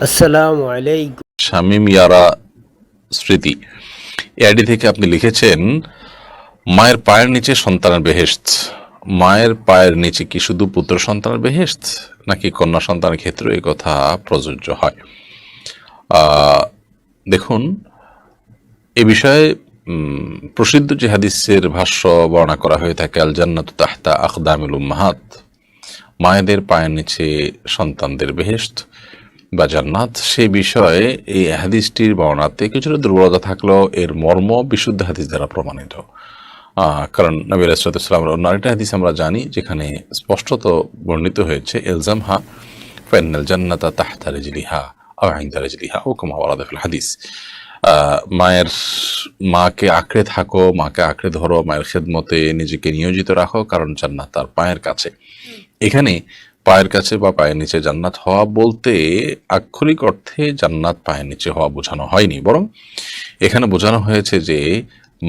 আসসালামু আলাইকুম। শামীম ইয়ারা স্মৃতি এআইডি থেকে আপনি লিখেছেন, মায়ের পায়ের নিচে সন্তানের বেহেশত। মায়ের পায়ের নিচে কি শুধু পুত্র সন্তানের বেহেশত, নাকি কন্যা সন্তানের ক্ষেত্রে এই কথা প্রযোজ্য হয়? দেখুন, এ বিষয়ে প্রসিদ্ধ যে হাদিসের ভাষ্য বর্ণনা করা হয়ে থাকে, আল জান্নাতু তাহতা আকদামিল উম্মাহাত, মায়েদের পায়ের নিচে সন্তানদের বেহেশত বা জান্নাত, সেই বিষয়ে এই হাদিসটির বর্ণনাতে কিছুটা দুর্বলতা থাকলেও এর মর্ম বিশুদ্ধ হাদিস দ্বারা প্রমাণিত। কারণ নবী আলাইহিস সালামের অন্য আরেকটা হাদিস আমরা জানি, যেখানে স্পষ্টত বর্ণিত হয়েছে, এলজামহা ফাইনাল জান্নাতা তাহতা রিজলিহা আও ইনদা রিজলিহা ও কামা ওয়ারাদা ফিল হাদিস। মাকে আঁকড়ে থাকো, মাকে আঁকড়ে ধরো, মায়ের খেদমতে নিজেকে নিয়োজিত রাখো, কারণ জান্নাত তার পায়ের কাছে। এখানে পায়ের কাছে বা পায়ের নিচে জান্নাত হওয়া বলতে আক্ষরিক অর্থে জান্নাত পায়ের নিচে হওয়া বোঝানো হয়নি, বরং এখানে বোঝানো হয়েছে যে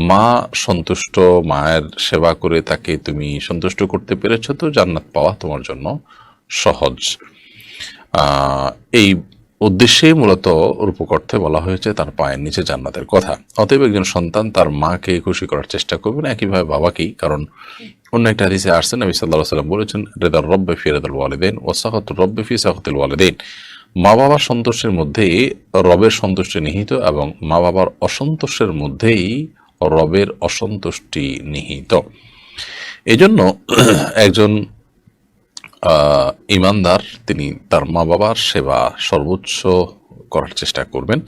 মা সন্তুষ্ট, মায়ের সেবা করে তাকে তুমি সন্তুষ্ট করতে পেরেছ, তো জান্নাত পাওয়া তোমার জন্য সহজ। এই উদ্দেশ্যেই মূলত রূপক অর্থে বলা হয়েছে তার পায়ের নিচে জান্নাতের কথা। অতএব একজন সন্তান তার মাকে খুশি করার চেষ্টা করবেন, একইভাবে বাবাকেই। কারণ অন্য একটা হাদিসে আসছে, নবী সাল্লাল্লাহু আলাইহি ওয়াসাল্লাম বলেছেন, রিদার রব্বি ফি রিদাল ওয়ালিদাইন ওয়া সাখাতুর রব্বি ফি সাখাতিল ওয়ালিদাইন। মা বাবার সন্তোষের মধ্যেই রবের সন্তুষ্টি নিহিত, এবং মা বাবার অসন্তোষের মধ্যেই রবের অসন্তুষ্টি নিহিত। এজন্য একজন ইমানদার তিনি তার মা বাবার সেবা সর্বোচ্চ করার চেষ্টা করবেন।